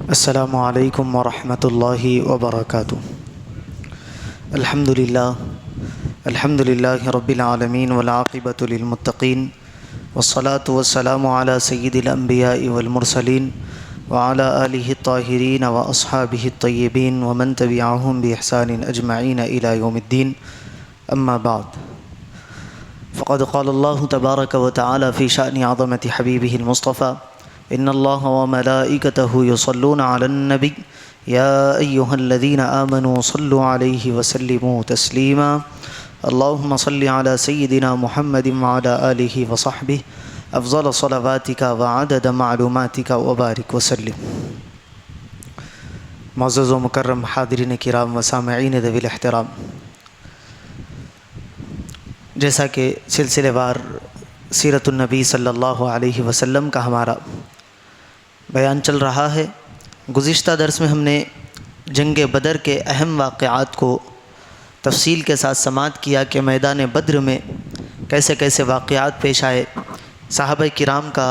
السلام علیکم ورحمۃ اللہ وبرکاتہ۔ الحمد للہ رب العالمین والعاقبۃ للمتقین والصلاة والسلام علی سید الانبیاء والمرسلین وعلی آلہ الطاہرین واصحابہ الطیبین ومن تبعہم بإحسان اجمعین الی یوم الدین، اما بعد فقد قال اللہ تبارک وتعالی فی شأن عظمۃ حبیبہ المصطفیٰ ان اللہ وملائکتہ یصلون علی النبی یا ایہا الذین آمنوا صلوا علیہ وسلموا تسلیما اللہم صل علی سیدنا محمد وعلی آلہ وصحبہ افضل صلواتک وعدد معلوماتک وبارک وسلم۔ معزز و مکرم حاضرین کرام و سامعین ذوی الاحترام، جیسا کہ سلسلہ وار سیرت النبی صلی اللہ علیہ وسلم کا ہمارا بیان چل رہا ہے، گزشتہ درس میں ہم نے جنگ بدر کے اہم واقعات کو تفصیل کے ساتھ سماعت کیا کہ میدان بدر میں کیسے کیسے واقعات پیش آئے، صحابہ کرام کا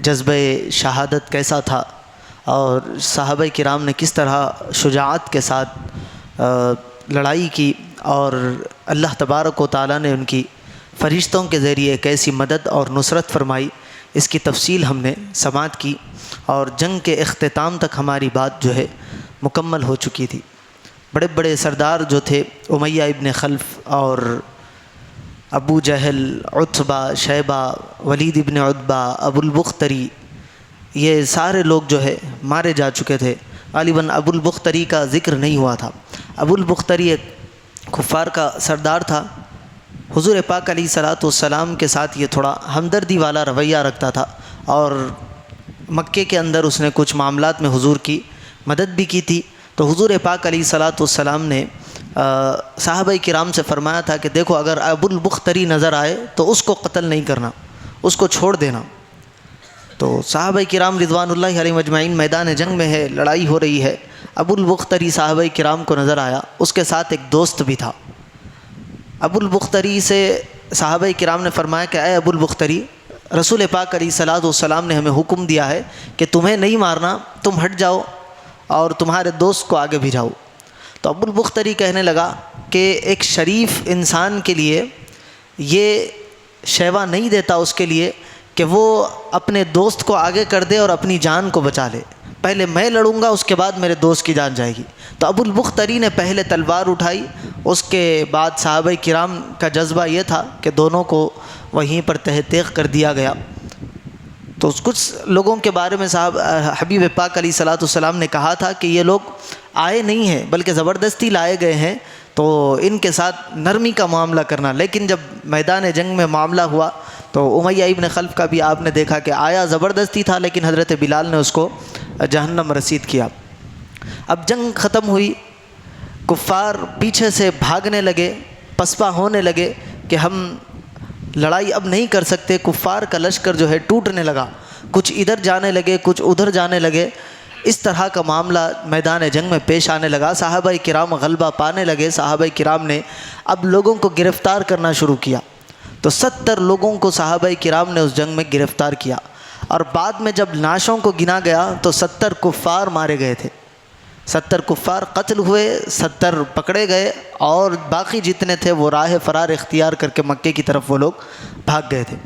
جذبہ شہادت کیسا تھا اور صحابہ کرام نے کس طرح شجاعت کے ساتھ لڑائی کی اور اللہ تبارک و تعالیٰ نے ان کی فرشتوں کے ذریعے کیسی مدد اور نصرت فرمائی، اس کی تفصیل ہم نے سماعت کی اور جنگ کے اختتام تک ہماری بات جو ہے مکمل ہو چکی تھی۔ بڑے بڑے سردار جو تھے، امیہ ابن خلف اور ابو جہل، عتبہ، شیبہ، ولید ابن عتبہ، ابو البختری، یہ سارے لوگ جو ہے مارے جا چکے تھے۔ غالباً ابو البختری کا ذکر نہیں ہوا تھا۔ ابو البختری ایک کفار کا سردار تھا، حضور پاک علیہ الصلاۃ والسلام کے ساتھ یہ تھوڑا ہمدردی والا رویہ رکھتا تھا اور مکے کے اندر اس نے کچھ معاملات میں حضور کی مدد بھی کی تھی، تو حضور پاک علیہ الصلاۃ والسلام نے صحابہ کرام سے فرمایا تھا کہ دیکھو اگر ابو البختری نظر آئے تو اس کو قتل نہیں کرنا، اس کو چھوڑ دینا۔ تو صحابہ کرام رضوان اللہ علیہم اجمعین میدان جنگ میں ہے، لڑائی ہو رہی ہے، ابو البختری صحابہ کرام کو نظر آیا، اس کے ساتھ ایک دوست بھی تھا۔ ابو البختری سے صحابہ کرام نے فرمایا کہ اے ابو البختری، رسول پاک علیہ الصلاۃ والسلام نے ہمیں حکم دیا ہے کہ تمہیں نہیں مارنا، تم ہٹ جاؤ اور تمہارے دوست کو آگے بھجاؤ۔ تو ابو البختری کہنے لگا کہ ایک شریف انسان کے لیے یہ شیوا نہیں دیتا اس کے لیے کہ وہ اپنے دوست کو آگے کر دے اور اپنی جان کو بچا لے، پہلے میں لڑوں گا اس کے بعد میرے دوست کی جان جائے گی۔ تو ابو البختری نے پہلے تلوار اٹھائی، اس کے بعد صحابہ کرام کا جذبہ یہ تھا کہ دونوں کو وہیں پر تہ تیغ کر دیا گیا۔ تو کچھ لوگوں کے بارے میں حبیب پاک علیہ الصلاۃ والسلام نے کہا تھا کہ یہ لوگ آئے نہیں ہیں بلکہ زبردستی لائے گئے ہیں، تو ان کے ساتھ نرمی کا معاملہ کرنا۔ لیکن جب میدان جنگ میں معاملہ ہوا تو امیہ ابن خلف کا بھی آپ نے دیکھا کہ آیا زبردستی تھا، لیکن حضرت بلال نے اس کو جہنم رسید کیا۔ اب جنگ ختم ہوئی، کفار پیچھے سے بھاگنے لگے، پسپا ہونے لگے کہ ہم لڑائی اب نہیں کر سکتے۔ کفار کا لشکر جو ہے ٹوٹنے لگا، کچھ ادھر جانے لگے، کچھ ادھر جانے لگے، اس طرح کا معاملہ میدان جنگ میں پیش آنے لگا۔ صحابہ کرام غلبہ پانے لگے، صحابہ کرام نے اب لوگوں کو گرفتار کرنا شروع کیا، تو 70 لوگوں کو صحابہ کرام نے اس جنگ میں گرفتار کیا، اور بعد میں جب لاشوں کو گنا گیا تو 70 کفار مارے گئے تھے، 70 کفار قتل ہوئے، 70 پکڑے گئے، اور باقی جتنے تھے وہ راہ فرار اختیار کر کے مکے کی طرف وہ لوگ بھاگ گئے تھے۔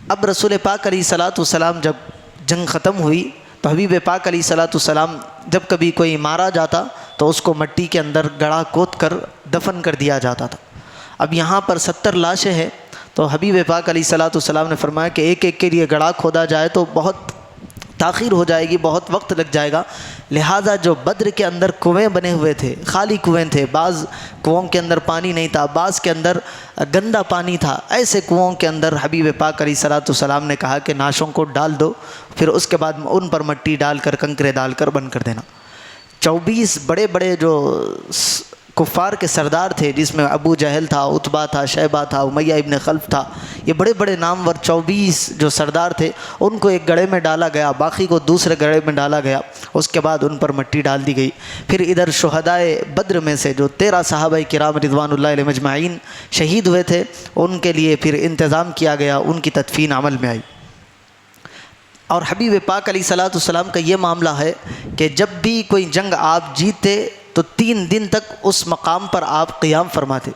اب رسول پاک علیہ الصلاۃ والسلام جب جنگ ختم ہوئی تو حبیب پاک علیہ الصلاۃ والسلام جب کبھی کوئی مارا جاتا تو اس کو مٹی کے اندر گڑھا کھود کر دفن کر دیا جاتا تھا۔ اب یہاں پر 70 لاشیں ہیں، تو حبیب پاک علیہ الصلاۃ والسلام نے فرمایا کہ ایک ایک کے لیے گڑھا کھودا جائے تو بہت تاخیر ہو جائے گی، بہت وقت لگ جائے گا، لہٰذا جو بدر کے اندر کنویں بنے ہوئے تھے، خالی کنویں تھے، بعض کنووں کے اندر پانی نہیں تھا، بعض کے اندر گندا پانی تھا، ایسے کنووں کے اندر حبیب پاک علیہ الصلاۃ والسلام نے کہا کہ ناشوں کو ڈال دو، پھر اس کے بعد ان پر مٹی ڈال کر، کنکرے ڈال کر بند کر دینا۔ 24 بڑے بڑے جو کفار کے سردار تھے، جس میں ابو جہل تھا، عتبہ تھا، شیبہ تھا، امیہ ابن خلف تھا، یہ بڑے بڑے نامور 24 جو سردار تھے، ان کو ایک گڑھے میں ڈالا گیا، باقی کو دوسرے گڑھے میں ڈالا گیا، اس کے بعد ان پر مٹی ڈال دی گئی۔ پھر ادھر شہدائے بدر میں سے جو 13 صحابہ کرام رضوان اللہ علیہم اجمعین شہید ہوئے تھے، ان کے لیے پھر انتظام کیا گیا، ان کی تدفین عمل میں آئی۔ اور حبیب پاک علیہ الصلوۃ والسلام کا یہ معاملہ ہے کہ جب بھی کوئی جنگ آپ جیتے تو 3 دن تک اس مقام پر آپ قیام فرماتے۔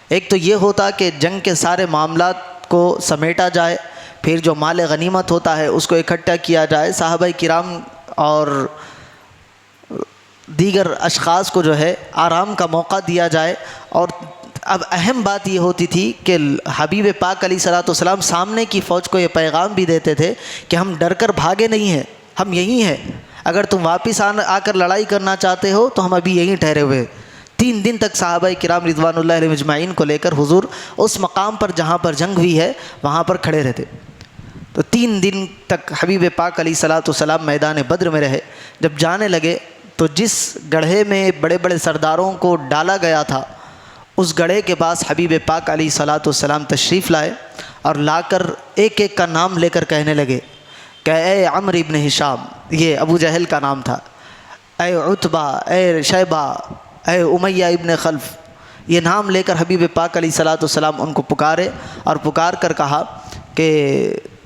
ایک تو یہ ہوتا کہ جنگ کے سارے معاملات کو سمیٹا جائے، پھر جو مال غنیمت ہوتا ہے اس کو اکٹھا کیا جائے، صحابہ کرام اور دیگر اشخاص کو جو ہے آرام کا موقع دیا جائے۔ اور اب اہم بات یہ ہوتی تھی کہ حبیب پاک علیہ الصلوۃ والسلام سامنے کی فوج کو یہ پیغام بھی دیتے تھے کہ ہم ڈر کر بھاگے نہیں ہیں، ہم یہیں ہیں، اگر تم واپس آ کر لڑائی کرنا چاہتے ہو تو ہم ابھی یہیں ٹھہرے ہوئے۔ 3 دن تک صحابہ کرام رضوان اللہ علیہم اجمعین کو لے کر حضور اس مقام پر جہاں پر جنگ ہوئی ہے وہاں پر کھڑے رہتے۔ تو 3 دن تک حبیب پاک علیہ الصلوۃ والسلام میدان بدر میں رہے۔ جب جانے لگے تو جس گڑھے میں بڑے بڑے سرداروں کو ڈالا گیا تھا اس گڑھے کے پاس حبیب پاک علیہ الصلوۃ والسلام تشریف لائے اور لا کر ایک ایک کا نام لے کر کہنے لگے کہ اے عمرو ابن ہشام، یہ ابو جہل کا نام تھا، اے عتبہ، اے شیبہ، اے امیہ ابن خلف، یہ نام لے کر حبیب پاک علیہ الصلوۃ والسلام ان کو پکارے اور پکار کر کہا کہ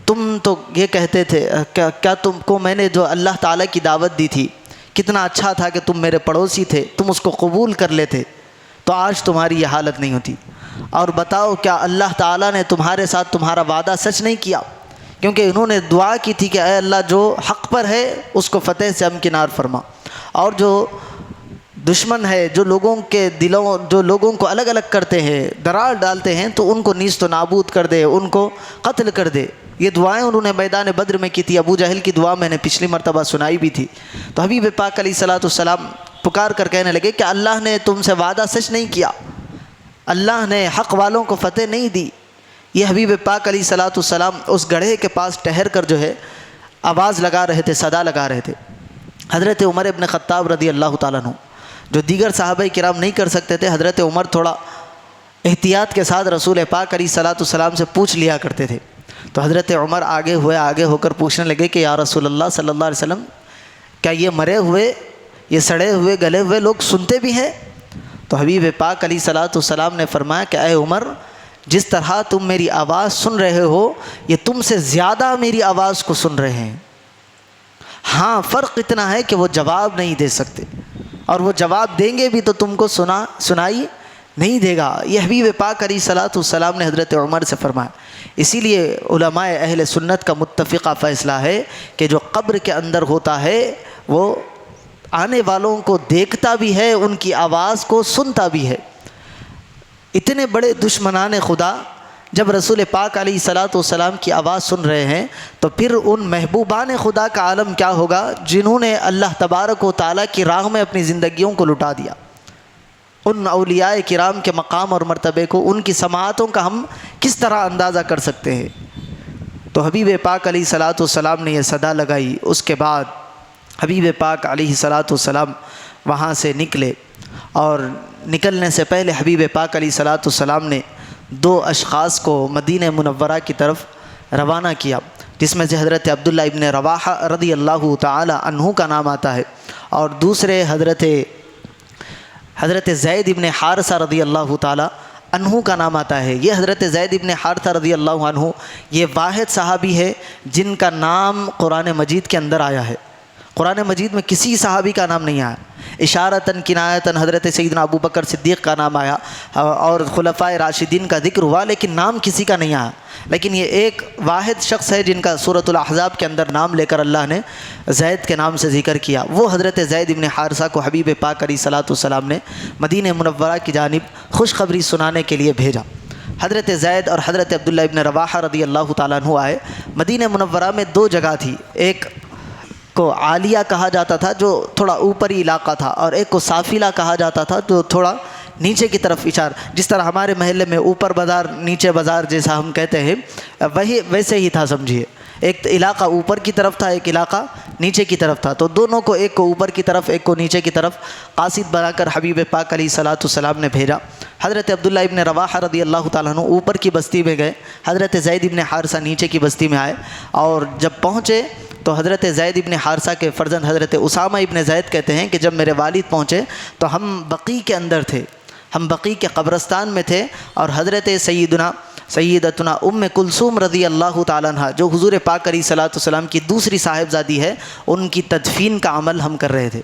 تم تو یہ کہتے تھے، کیا تم کو میں نے جو اللہ تعالیٰ کی دعوت دی تھی، کتنا اچھا تھا کہ تم میرے پڑوسی تھے، تم اس کو قبول کر لیتے تو آج تمہاری یہ حالت نہیں ہوتی۔ اور بتاؤ کیا اللہ تعالیٰ نے تمہارے ساتھ تمہارا وعدہ سچ نہیں کیا؟ کیونکہ انہوں نے دعا کی تھی کہ اے اللہ جو حق پر ہے اس کو فتح سے ہمکنار فرما، اور جو دشمن ہے، جو لوگوں کے دلوں، جو لوگوں کو الگ الگ کرتے ہیں، درار ڈالتے ہیں، تو ان کو نیست و نابود کر دے، ان کو قتل کر دے۔ یہ دعائیں انہوں نے میدان بدر میں کی تھی۔ ابو جہل کی دعا میں نے پچھلی مرتبہ سنائی بھی تھی۔ تو حبیب پاک علیہ الصلوۃ والسلام پکار کر کہنے لگے کہ اللہ نے تم سے وعدہ سچ نہیں کیا، اللہ نے حق والوں کو فتح نہیں دی۔ یہ حبیب پاک علیہ الصلوۃ والسلام اس گڑھے کے پاس ٹھہر کر جو ہے آواز لگا رہے تھے، صدا لگا رہے تھے۔ حضرت عمر ابن خطاب رضی اللہ تعالیٰ عنہ، جو دیگر صحابہ کرام نہیں کر سکتے تھے، حضرت عمر تھوڑا احتیاط کے ساتھ رسول پاک علیہ الصلوۃ والسلام سے پوچھ لیا کرتے تھے۔ تو حضرت عمر آگے ہو کر پوچھنے لگے کہ یا رسول اللہ صلی اللہ علیہ وسلم، کیا یہ مرے ہوئے، یہ سڑے ہوئے، گلے ہوئے لوگ سنتے بھی ہیں؟ تو حبیب پاک علیہ الصلوۃ والسلام نے فرمایا کہ اے عمر، جس طرح تم میری آواز سن رہے ہو یہ تم سے زیادہ میری آواز کو سن رہے ہیں۔ ہاں فرق اتنا ہے کہ وہ جواب نہیں دے سکتے، اور وہ جواب دیں گے بھی تو تم کو سنائی نہیں دے گا۔ یہ حبیب پاک علیہ الصلوۃ والسلام نے حضرت عمر سے فرمایا۔ اسی لیے علماء اہل سنت کا متفقہ فیصلہ ہے کہ جو قبر کے اندر ہوتا ہے وہ آنے والوں کو دیکھتا بھی ہے، ان کی آواز کو سنتا بھی ہے۔ اتنے بڑے دشمنان خدا جب رسول پاک علیہ الصلوۃ والسلام کی آواز سن رہے ہیں تو پھر ان محبوبان خدا کا عالم کیا ہوگا جنہوں نے اللہ تبارک و تعالیٰ کی راہ میں اپنی زندگیوں کو لٹا دیا۔ ان اولیاء کرام کے مقام اور مرتبے کو، ان کی سماعتوں کا ہم کس طرح اندازہ کر سکتے ہیں؟ تو حبیب پاک علیہ الصلوۃ والسلام نے یہ صدا لگائی۔ اس کے بعد حبیب پاک علیہ الصلوۃ والسلام وہاں سے نکلے، اور نکلنے سے پہلے حبیب پاک علیہ الصلوۃ والسلام نے 2 اشخاص کو مدینہ منورہ کی طرف روانہ کیا، جس میں سے حضرت عبداللہ ابن رواحہ رضی اللہ تعالی عنہ کا نام آتا ہے، اور دوسرے حضرت زید ابن حارثہ رضی اللہ تعالی عنہ کا نام آتا ہے۔ یہ حضرت زید ابن حارثہ رضی اللہ عنہ یہ واحد صحابی ہے جن کا نام قرآن مجید کے اندر آیا ہے۔ قرآن مجید میں کسی صحابی کا نام نہیں آیا، اشارتاً کنایتاً حضرت سیدنا ابو بکر صدیق کا نام آیا اور خلفائے راشدین کا ذکر ہوا، لیکن نام کسی کا نہیں آیا۔ لیکن یہ ایک واحد شخص ہے جن کا سورۃ الاحزاب کے اندر نام لے کر اللہ نے زید کے نام سے ذکر کیا۔ وہ حضرت زید ابن حارثہ کو حبیب پاک علیہ الصلوۃ والسلام نے مدینہ منورہ کی جانب خوشخبری سنانے کے لیے بھیجا۔ حضرت زید اور حضرت عبداللہ ابن رواحہ رضی اللہ تعالیٰ عنہ آئے۔ مدینہ منورہ میں 2 جگہ تھی، ایک کو عالیہ کہا جاتا تھا جو تھوڑا اوپری علاقہ تھا، اور ایک کو سافلہ کہا جاتا تھا جو تھوڑا نیچے کی طرف جس طرح ہمارے محلے میں اوپر بازار نیچے بازار جیسا ہم کہتے ہیں، ویسے ہی تھا سمجھیے۔ ایک علاقہ اوپر کی طرف تھا، ایک علاقہ نیچے کی طرف تھا، تو دونوں کو، ایک کو اوپر کی طرف ایک کو نیچے کی طرف قاصد بنا کر حبیب پاک علیہ الصلوۃ والسلام نے بھیجا۔ حضرت عبداللہ ابن رواحہ رضی اللہ تعالیٰ عنہ اوپر کی بستی میں گئے، حضرت زید ابن حارثہ نیچے کی بستی میں آئے، اور جب پہنچے تو حضرت زید ابن حارثہ کے فرزند حضرت اسامہ ابن زید کہتے ہیں کہ جب میرے والد پہنچے تو ہم بقیع کے اندر تھے، ہم بقیع کے قبرستان میں تھے، اور حضرت سیدنا سیدتنا ام کلثوم رضی اللہ تعالیٰ عنہ جو حضور پاک علیہ الصلوۃ والسلام کی دوسری صاحبزادی ہے، ان کی تدفین کا عمل ہم کر رہے تھے،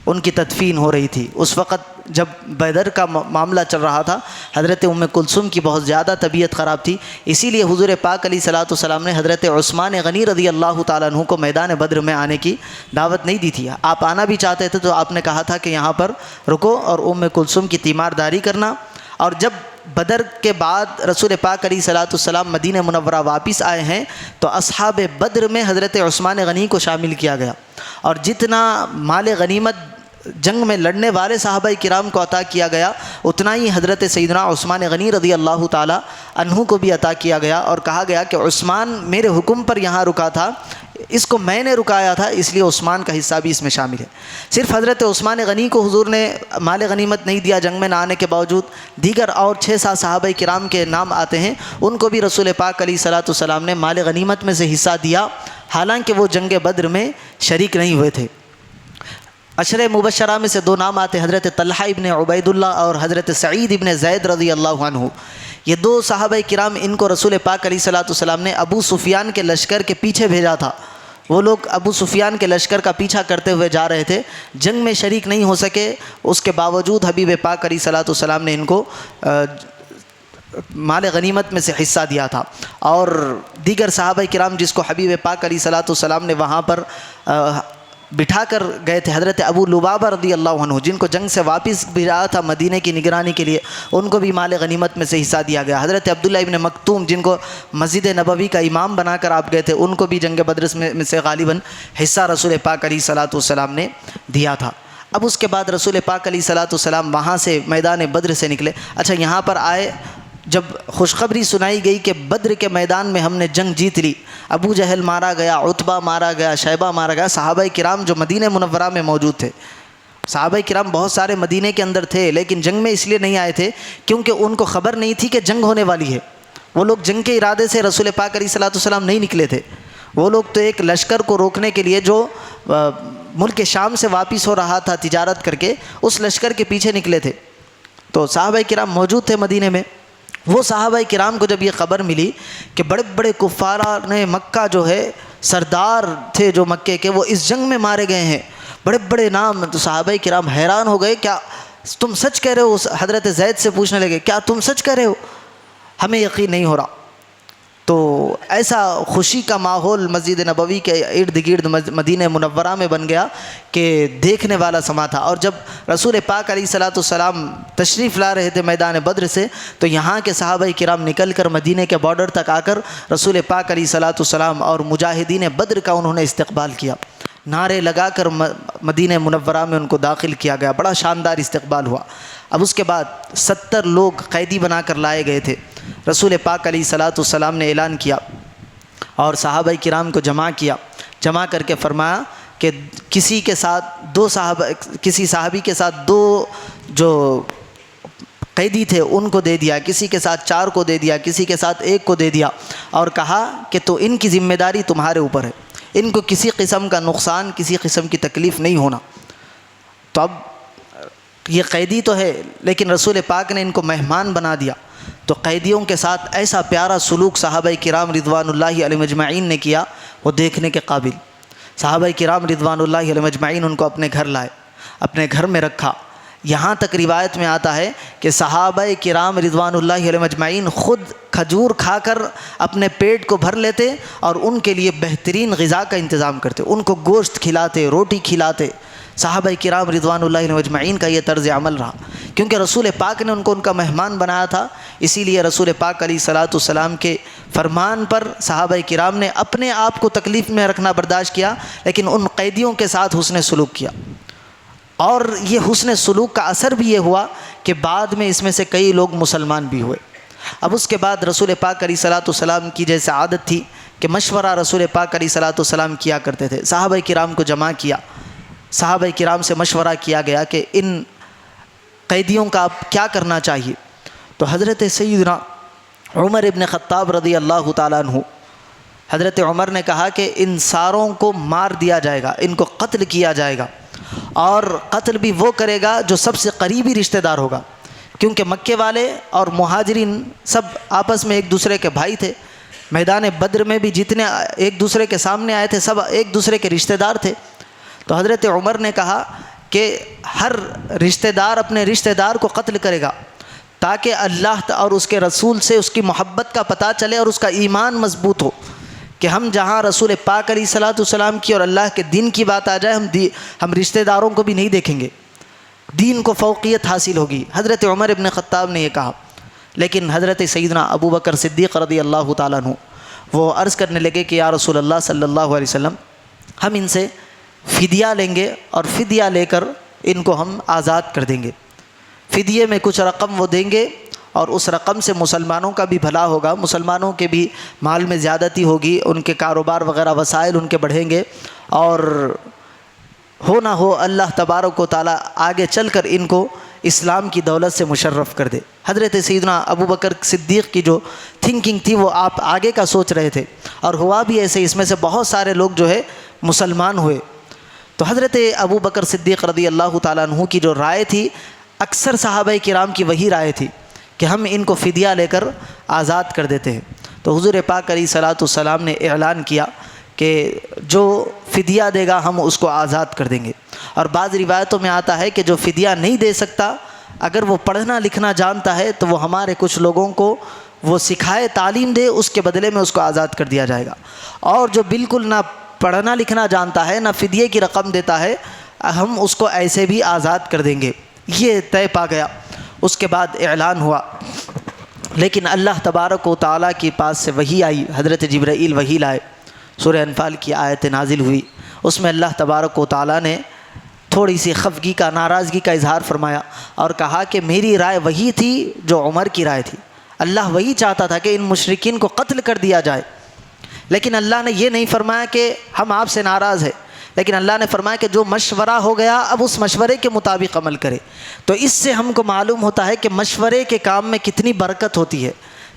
ان کی تدفین ہو رہی تھی۔ اس وقت جب بدر کا معاملہ چل رہا تھا، حضرت ام کلثوم کی بہت زیادہ طبیعت خراب تھی، اسی لیے حضور پاک علیہ الصلوۃ والسلام نے حضرت عثمان غنی رضی اللہ تعالیٰ عنہ کو میدان بدر میں آنے کی دعوت نہیں دی تھی۔ آپ آنا بھی چاہتے تھے تو آپ نے کہا تھا کہ یہاں پر رکو اور ام کلثوم کی تیمارداری کرنا۔ اور جب بدر کے بعد رسول پاک علیہ الصلوۃ والسلام مدینہ منورہ واپس آئے ہیں تو اصحاب بدر میں حضرت عثمان غنی کو شامل کیا گیا، اور جتنا مال غنیمت جنگ میں لڑنے والے صحابہ کرام کو عطا کیا گیا، اتنا ہی حضرت سیدنا عثمان غنی رضی اللہ تعالی عنہ کو بھی عطا کیا گیا، اور کہا گیا کہ عثمان میرے حکم پر یہاں رکا تھا، اس کو میں نے رکایا تھا، اس لیے عثمان کا حصہ بھی اس میں شامل ہے۔ صرف حضرت عثمان غنی کو حضور نے مال غنیمت نہیں دیا جنگ میں نہ آنے کے باوجود، دیگر اور 6-7 صحابہ کرام کے نام آتے ہیں، ان کو بھی رسول پاک علیہ الصلوۃ والسلام نے مال غنیمت میں سے حصہ دیا، حالانکہ وہ جنگ بدر میں شریک نہیں ہوئے تھے۔ عشرہ مبشرہ میں سے 2 نام آتے ہیں، حضرت طلحہ ابن عبید اللہ اور حضرت سعید ابن زید رضی اللہ عنہ۔ یہ 2 صحابہ کرام، ان کو رسول پاک علیہ الصلوۃ والسلام نے ابو سفیان کے لشکر کے پیچھے بھیجا تھا۔ وہ لوگ ابو سفیان کے لشکر کا پیچھا کرتے ہوئے جا رہے تھے، جنگ میں شریک نہیں ہو سکے، اس کے باوجود حبیب پاک علیہ الصلوۃ والسلام نے ان کو مال غنیمت میں سے حصہ دیا تھا۔ اور دیگر صحابہ کرام جس کو حبیب پاک علیہ الصلوۃ والسلام نے وہاں پر بٹھا کر گئے تھے، حضرت ابو لبابہ رضی اللہ عنہ جن کو جنگ سے واپس بھیجا تھا مدینہ کی نگرانی کے لیے، ان کو بھی مال غنیمت میں سے حصہ دیا گیا۔ حضرت عبداللہ ابن مکتوم جن کو مسجد نبوی کا امام بنا کر آپ گئے تھے، ان کو بھی جنگ بدر میں سے غالباً حصہ رسول پاک علیہ الصلوۃ والسلام نے دیا تھا۔ اب اس کے بعد رسول پاک علیہ الصلوۃ والسلام وہاں سے میدان بدر سے نکلے۔ اچھا، یہاں پر آئے، جب خوشخبری سنائی گئی کہ بدر کے میدان میں ہم نے جنگ جیت لی، ابو جہل مارا گیا، عتبہ مارا گیا، شیبہ مارا گیا، صحابہ کرام جو مدینہ منورہ میں موجود تھے، صحابہ کرام بہت سارے مدینہ کے اندر تھے، لیکن جنگ میں اس لیے نہیں آئے تھے کیونکہ ان کو خبر نہیں تھی کہ جنگ ہونے والی ہے۔ وہ لوگ جنگ کے ارادے سے رسول پاک علیہ الصلوۃ والسلام نہیں نکلے تھے، وہ لوگ تو ایک لشکر کو روکنے کے لیے جو ملک شام سے واپس ہو رہا تھا تجارت کر کے، اس لشکر کے پیچھے نکلے تھے۔ تو صحابہ کرام موجود تھے مدینہ میں۔ وہ صحابہ کرام کو جب یہ خبر ملی کہ بڑے بڑے کفاران مکہ جو ہے، سردار تھے جو مکے کے، وہ اس جنگ میں مارے گئے ہیں، بڑے بڑے نام، تو صحابہ کرام حیران ہو گئے، کیا تم سچ کہہ رہے ہو؟ حضرت زید سے پوچھنے لگے، کیا تم سچ کہہ رہے ہو؟ ہمیں یقین نہیں ہو رہا۔ تو ایسا خوشی کا ماحول مسجد نبوی کے ارد گرد مدینہ منورہ میں بن گیا کہ دیکھنے والا سما تھا۔ اور جب رسول پاک علیہ الصلوۃ والسلام تشریف لا رہے تھے میدان بدر سے، تو یہاں کے صحابہ کرام نکل کر مدینہ کے بارڈر تک آ کر رسول پاک علیہ الصلوۃ والسلام اور مجاہدین بدر کا انہوں نے استقبال کیا، نعرے لگا کر مدینہ منورہ میں ان کو داخل کیا گیا، بڑا شاندار استقبال ہوا۔ اب اس کے بعد 70 لوگ قیدی بنا کر لائے گئے تھے۔ رسول پاک علیہ الصلوۃ والسلام نے اعلان کیا اور صحابہ کرام کو جمع کر کے فرمایا کہ کسی صحابی کے ساتھ 2 جو قیدی تھے ان کو دے دیا، کسی کے ساتھ 4 کو دے دیا، کسی کے ساتھ 1 کو دے دیا، اور کہا کہ تو ان کی ذمہ داری تمہارے اوپر ہے، ان کو کسی قسم کا نقصان، کسی قسم کی تکلیف نہیں ہونا۔ تو اب یہ قیدی تو ہے، لیکن رسول پاک نے ان کو مہمان بنا دیا، تو قیدیوں کے ساتھ ایسا پیارا سلوک صحابہ کرام رضوان اللہ علیہم اجمعین نے کیا، وہ دیکھنے کے قابل۔ صحابہ کرام رضوان اللہ علیہم اجمعین ان کو اپنے گھر لائے، اپنے گھر میں رکھا۔ یہاں تک روایت میں آتا ہے کہ صحابہ کرام رضوان اللہ علیہم اجمعین خود کھجور کھا کر اپنے پیٹ کو بھر لیتے اور ان کے لیے بہترین غذا کا انتظام کرتے، ان کو گوشت کھلاتے، روٹی کھلاتے۔ صحابہ کرام رضوان اللہ علیہم اجمعین کا یہ طرز عمل رہا، کیونکہ رسول پاک نے ان کا مہمان بنایا تھا، اسی لیے رسول پاک علیہ الصلوۃ والسلام کے فرمان پر صحابہ کرام نے اپنے آپ کو تکلیف میں رکھنا برداشت کیا، لیکن ان قیدیوں کے ساتھ حسن سلوک کیا۔ اور یہ حسن سلوک کا اثر بھی یہ ہوا کہ بعد میں اس میں سے کئی لوگ مسلمان بھی ہوئے۔ اب اس کے بعد رسول پاک علیہ الصلوۃ والسلام کی جیسے عادت تھی کہ مشورہ رسول پاک علیہ الصلوۃ والسلام کیا کرتے تھے، صحابہ کرام کو جمع کیا، صحابہ کرام سے مشورہ کیا گیا کہ ان قیدیوں کا اب کیا کرنا چاہیے۔ تو حضرت سیدنا عمر ابن خطاب رضی اللہ تعالیٰ عنہ، حضرت عمر نے کہا کہ ان ساروں کو مار دیا جائے گا، ان کو قتل کیا جائے گا، اور قتل بھی وہ کرے گا جو سب سے قریبی رشتہ دار ہوگا، کیونکہ مکے والے اور مہاجرین سب آپس میں ایک دوسرے کے بھائی تھے. میدان بدر میں بھی جتنے ایک دوسرے کے سامنے آئے تھے سب ایک دوسرے کے رشتہ دار تھے. تو حضرت عمر نے کہا کہ ہر رشتہ دار اپنے رشتہ دار کو قتل کرے گا تاکہ اللہ اور اس کے رسول سے اس کی محبت کا پتہ چلے اور اس کا ایمان مضبوط ہو کہ ہم جہاں رسول پاک علیہ الصلوۃ والسلام کی اور اللہ کے دین کی بات آ جائے ہم رشتہ داروں کو بھی نہیں دیکھیں گے, دین کو فوقیت حاصل ہوگی. حضرت عمر ابن خطاب نے یہ کہا. لیکن حضرت سیدنا ابو بکر صدیق رضی اللہ تعالیٰ عنہ وہ عرض کرنے لگے کہ یا رسول اللہ صلی اللہ علیہ وسلم, ہم ان سے فدیہ لیں گے اور فدیہ لے کر ان کو ہم آزاد کر دیں گے. فدیے میں کچھ رقم وہ دیں گے اور اس رقم سے مسلمانوں کا بھی بھلا ہوگا, مسلمانوں کے بھی مال میں زیادتی ہوگی, ان کے کاروبار وغیرہ وسائل ان کے بڑھیں گے, اور ہو نہ ہو اللہ تبارک و تعالیٰ آگے چل کر ان کو اسلام کی دولت سے مشرف کر دے. حضرت سیدنا ابو بکر صدیق کی جو تھنکنگ تھی وہ آپ آگے کا سوچ رہے تھے, اور ہوا بھی ایسے. اس میں سے بہت سارے لوگ جو ہے مسلمان ہوئے. تو حضرت ابو بکر صدیق رضی اللہ تعالیٰ عنہ کی جو رائے تھی اکثر صحابہ کرام کی وہی رائے تھی کہ ہم ان کو فدیہ لے کر آزاد کر دیتے ہیں. تو حضور پاک علیہ الصلوۃ والسلام نے اعلان کیا کہ جو فدیہ دے گا ہم اس کو آزاد کر دیں گے. اور بعض روایتوں میں آتا ہے کہ جو فدیہ نہیں دے سکتا اگر وہ پڑھنا لکھنا جانتا ہے تو وہ ہمارے کچھ لوگوں کو وہ سکھائے, تعلیم دے, اس کے بدلے میں اس کو آزاد کر دیا جائے گا. اور جو بالکل نہ پڑھنا لکھنا جانتا ہے نہ فدیے کی رقم دیتا ہے ہم اس کو ایسے بھی آزاد کر دیں گے. یہ طے پا گیا. اس کے بعد اعلان ہوا. لیکن اللہ تبارک و تعالیٰ کے پاس سے وحی آئی, حضرت جبرائیل وحی لائے. سورہ انفال کی آیت نازل ہوئی. اس میں اللہ تبارک و تعالیٰ نے تھوڑی سی خفگی کا, ناراضگی کا اظہار فرمایا اور کہا کہ میری رائے وہی تھی جو عمر کی رائے تھی. اللہ وہی چاہتا تھا کہ ان مشرکین کو قتل کر دیا جائے, لیکن اللہ نے یہ نہیں فرمایا کہ ہم آپ سے ناراض ہیں, لیکن اللہ نے فرمایا کہ جو مشورہ ہو گیا اب اس مشورے کے مطابق عمل کرے. تو اس سے ہم کو معلوم ہوتا ہے کہ مشورے کے کام میں کتنی برکت ہوتی ہے.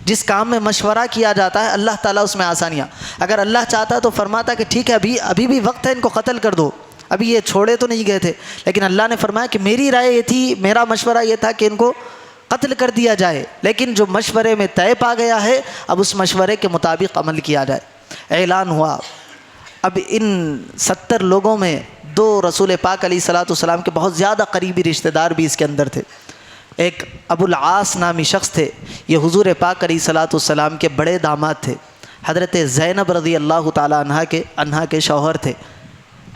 جس کام میں مشورہ کیا جاتا ہے اللہ تعالیٰ اس میں آسانیاں. اگر اللہ چاہتا تو فرماتا کہ ٹھیک ہے ابھی بھی وقت ہے, ان کو قتل کر دو, ابھی یہ چھوڑے تو نہیں گئے تھے. لیکن اللہ نے فرمایا کہ میری رائے یہ تھی, میرا مشورہ یہ تھا کہ ان کو قتل کر دیا جائے, لیکن جو مشورے میں طے پا گیا ہے اب اس مشورے کے مطابق عمل کیا جائے. اعلان ہوا. اب ان 70 لوگوں میں 2 رسول پاک علیہ الصلوۃ والسلام کے بہت زیادہ قریبی رشتہ دار بھی اس کے اندر تھے. ایک ابو العاص نامی شخص تھے, یہ حضور پاک علیہ الصلوۃ والسلام کے بڑے داماد تھے. حضرت زینب رضی اللہ تعالیٰ عنہا کے شوہر تھے.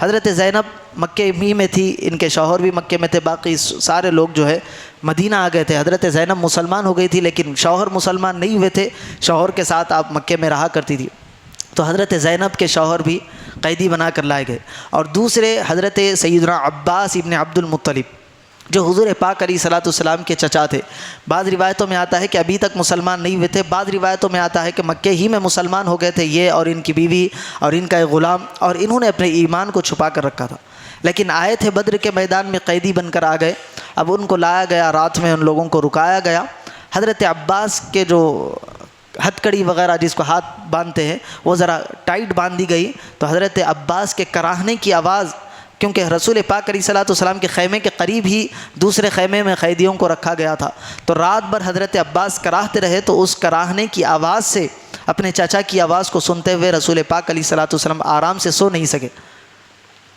حضرت زینب مکے ہی میں تھی, ان کے شوہر بھی مکے میں تھے, باقی سارے لوگ جو ہے مدینہ آ گئے تھے. حضرت زینب مسلمان ہو گئی تھی لیکن شوہر مسلمان نہیں ہوئے تھے, شوہر کے ساتھ آپ مکے میں رہا کرتی تھی. تو حضرت زینب کے شوہر بھی قیدی بنا کر لائے گئے. اور دوسرے حضرت سیدنا عباس ابن عبد المطلب جو حضور پاک علیہ الصلوۃ والسلام کے چچا تھے. بعض روایتوں میں آتا ہے کہ ابھی تک مسلمان نہیں ہوئے تھے, بعض روایتوں میں آتا ہے کہ مکے ہی میں مسلمان ہو گئے تھے, یہ اور ان کی بیوی اور ان کا ایک غلام, اور انہوں نے اپنے ایمان کو چھپا کر رکھا تھا. لیکن آئے تھے بدر کے میدان میں قیدی بن کر آ گئے. اب ان کو لایا گیا, رات میں ان لوگوں کو رکایا گیا. حضرت عباس کے جو ہتھ کڑی وغیرہ جس کو ہاتھ باندھتے ہیں وہ ذرا ٹائٹ باندھ دی گئی. تو حضرت عباس کے کراہنے کی آواز, کیونکہ رسول پاک علیہ الصلوۃ والسلام کے خیمے کے قریب ہی دوسرے خیمے میں قیدیوں کو رکھا گیا تھا, تو رات بھر حضرت عباس کراہتے رہے. تو اس کراہنے کی آواز سے, اپنے چچا کی آواز کو سنتے ہوئے رسول پاک علیہ الصلوۃ والسلام آرام سے سو نہیں سکے.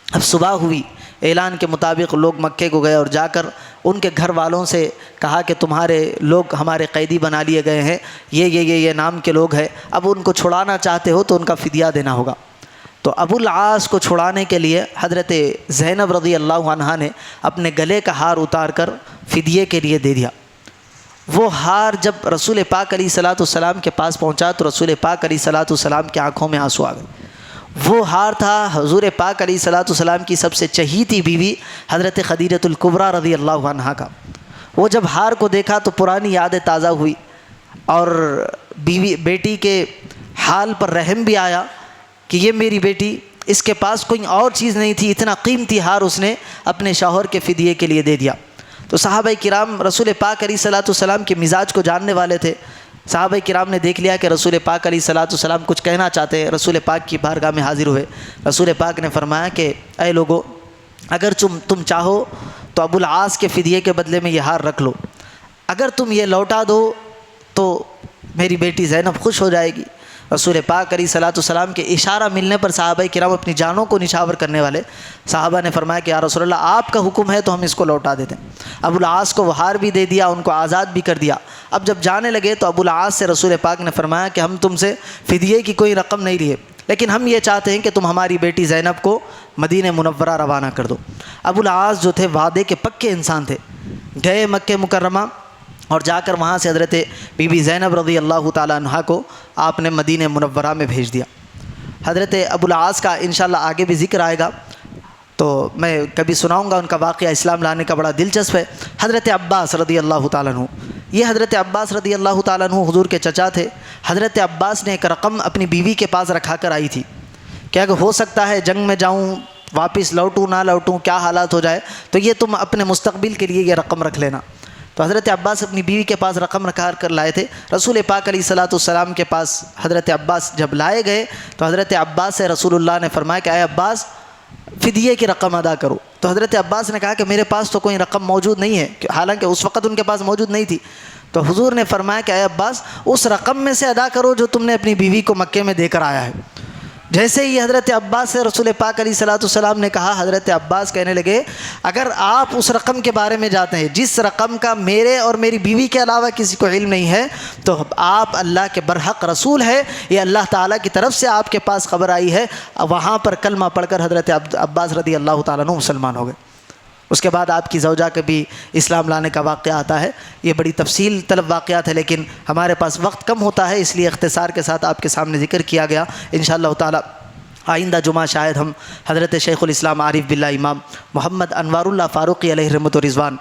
اب صبح ہوئی, اعلان کے مطابق لوگ مکے کو گئے اور جا کر ان کے گھر والوں سے کہا کہ تمہارے لوگ ہمارے قیدی بنا لیے گئے ہیں, یہ نام کے لوگ ہیں, اب ان کو چھڑانا چاہتے ہو تو ان کا فدیہ دینا ہوگا. تو ابو العاص کو چھڑانے کے لیے حضرت زینب رضی اللہ عنہا نے اپنے گلے کا ہار اتار کر فدیے کے لیے دے دیا. وہ ہار جب رسول پاک علیہ الصلوۃ والسلام کے پاس پہنچا تو رسول پاک علیہ الصلوۃ والسلام کی آنکھوں میں آنسو آ گئے. وہ ہار تھا حضور پاک علیہ الصلوۃ والسلام کی سب سے چہیتی بیوی حضرت خدیجۃ الکبریٰ رضی اللہ عنہا کا. وہ جب ہار کو دیکھا تو پرانی یادیں تازہ ہوئی اور بیٹی کے حال پر رحم بھی آیا کہ یہ میری بیٹی, اس کے پاس کوئی اور چیز نہیں تھی, اتنا قیمتی ہار اس نے اپنے شوہر کے فدیے کے لیے دے دیا. تو صحابہ کرام رسول پاک علیہ الصلوۃ والسلام کے مزاج کو جاننے والے تھے. صحابہ کرام نے دیکھ لیا کہ رسول پاک علیہ الصلوۃ والسلام کچھ کہنا چاہتے ہیں. رسول پاک کی بارگاہ میں حاضر ہوئے. رسول پاک نے فرمایا کہ اے لوگو, اگر تم چاہو تو ابو العاص کے فدیے کے بدلے میں یہ ہار رکھ لو, اگر تم یہ لوٹا دو تو میری بیٹی زینب خوش ہو جائے گی۔ رسول پاک علیہ الصلوۃ والسلام کے اشارہ ملنے پر صحابہ کرام اپنی جانوں کو نچھاور کرنے والے صحابہ نے فرمایا کہ یا رسول اللہ آپ کا حکم ہے تو ہم اس کو لوٹا دیتے ہیں۔ ابو العاص کو وہ ہار بھی دے دیا، ان کو آزاد بھی کر دیا۔ اب جب جانے لگے تو ابو العاص سے رسول پاک نے فرمایا کہ ہم تم سے فدیے کی کوئی رقم نہیں لیے، لیکن ہم یہ چاہتے ہیں کہ تم ہماری بیٹی زینب کو مدینہ منورہ روانہ کر دو۔ ابو العاص جو تھے وعدے کے پکے انسان تھے، گئے مکہ مکرمہ اور جا کر وہاں سے حضرت بی بی زینب رضی اللہ تعالیٰ عنہا کو آپ نے مدینہ منورہ میں بھیج دیا۔ حضرت ابو العاص کا انشاءاللہ آگے بھی ذکر آئے گا، تو میں کبھی سناؤں گا ان کا واقعہ، اسلام لانے کا بڑا دلچسپ ہے۔ حضرت عباس رضی اللہ تعالیٰ عنہ، یہ حضرت عباس رضی اللہ تعالیٰ عنہ حضور کے چچا تھے۔ حضرت عباس نے ایک رقم اپنی بیوی کے پاس رکھا کر آئی تھی کہ اگر ہو سکتا ہے جنگ میں جاؤں، واپس لوٹوں نہ لوٹوں، کیا حالات ہو جائے، تو یہ تم اپنے مستقبل کے لیے یہ رقم رکھ لینا۔ تو حضرت عباس اپنی بیوی کے پاس رقم رکھا کر لائے تھے۔ رسول پاک علیہ الصلوۃ والسلام کے پاس حضرت عباس جب لائے گئے تو حضرت عباس سے رسول اللہ نے فرمایا کہ اے عباس فدیے کی رقم ادا کرو۔ تو حضرت عباس نے کہا کہ میرے پاس تو کوئی رقم موجود نہیں ہے، حالانکہ اس وقت ان کے پاس موجود نہیں تھی۔ تو حضور نے فرمایا کہ اے عباس اس رقم میں سے ادا کرو جو تم نے اپنی بیوی کو مکے میں دے کر آیا ہے۔ جیسے ہی حضرت عباس سے رسول پاک علیہ الصلوۃ والسلام نے کہا، حضرت عباس کہنے لگے اگر آپ اس رقم کے بارے میں جانتے ہیں جس رقم کا میرے اور میری بیوی کے علاوہ کسی کو علم نہیں ہے، تو آپ اللہ کے برحق رسول ہے، یہ اللہ تعالیٰ کی طرف سے آپ کے پاس خبر آئی ہے۔ وہاں پر کلمہ پڑھ کر حضرت عباس رضی اللہ تعالیٰ عنہ مسلمان ہو گئے۔ اس کے بعد آپ کی زوجہ کے بھی اسلام لانے کا واقعہ آتا ہے۔ یہ بڑی تفصیل طلب واقعات ہے، لیکن ہمارے پاس وقت کم ہوتا ہے، اس لیے اختصار کے ساتھ آپ کے سامنے ذکر کیا گیا۔ انشاءاللہ تعالی آئندہ جمعہ شاید ہم حضرت شیخ الاسلام عارف باللہ امام محمد انوار اللہ فاروقی علیہ رحمۃ و رضوان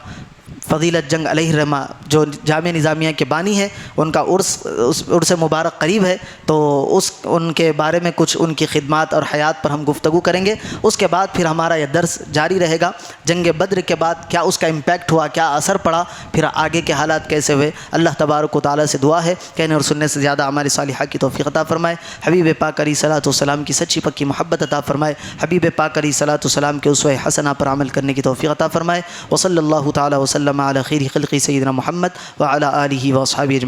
فضیلت جنگ علیہ رحمہ جو جامعہ نظامیہ کے بانی ہیں، ان کا عرس مبارک قریب ہے، تو ان کے بارے میں کچھ ان کی خدمات اور حیات پر ہم گفتگو کریں گے۔ اس کے بعد پھر ہمارا یہ درس جاری رہے گا، جنگ بدر کے بعد کیا اس کا امپیکٹ ہوا، کیا اثر پڑا، پھر آگے کے حالات کیسے ہوئے۔ اللہ تبارک و تعالیٰ سے دعا ہے کہنے اور سننے سے زیادہ ہمارے صالحہ کی توفیق عطا فرمائے، حبیب پاک علیہ الصلوۃ والسلام کی سچی پکی محبت عطا فرمائے، حبیب پاک علیہ الصلوۃ والسلام کے اسوہ حسنہ پر عمل کرنے کی توفیق عطا فرمائے۔ وصلی اللہ تعالیٰ وسلم علی خیر خلق سیدنا محمد وعلی آلہ واصحابہ اجمعین۔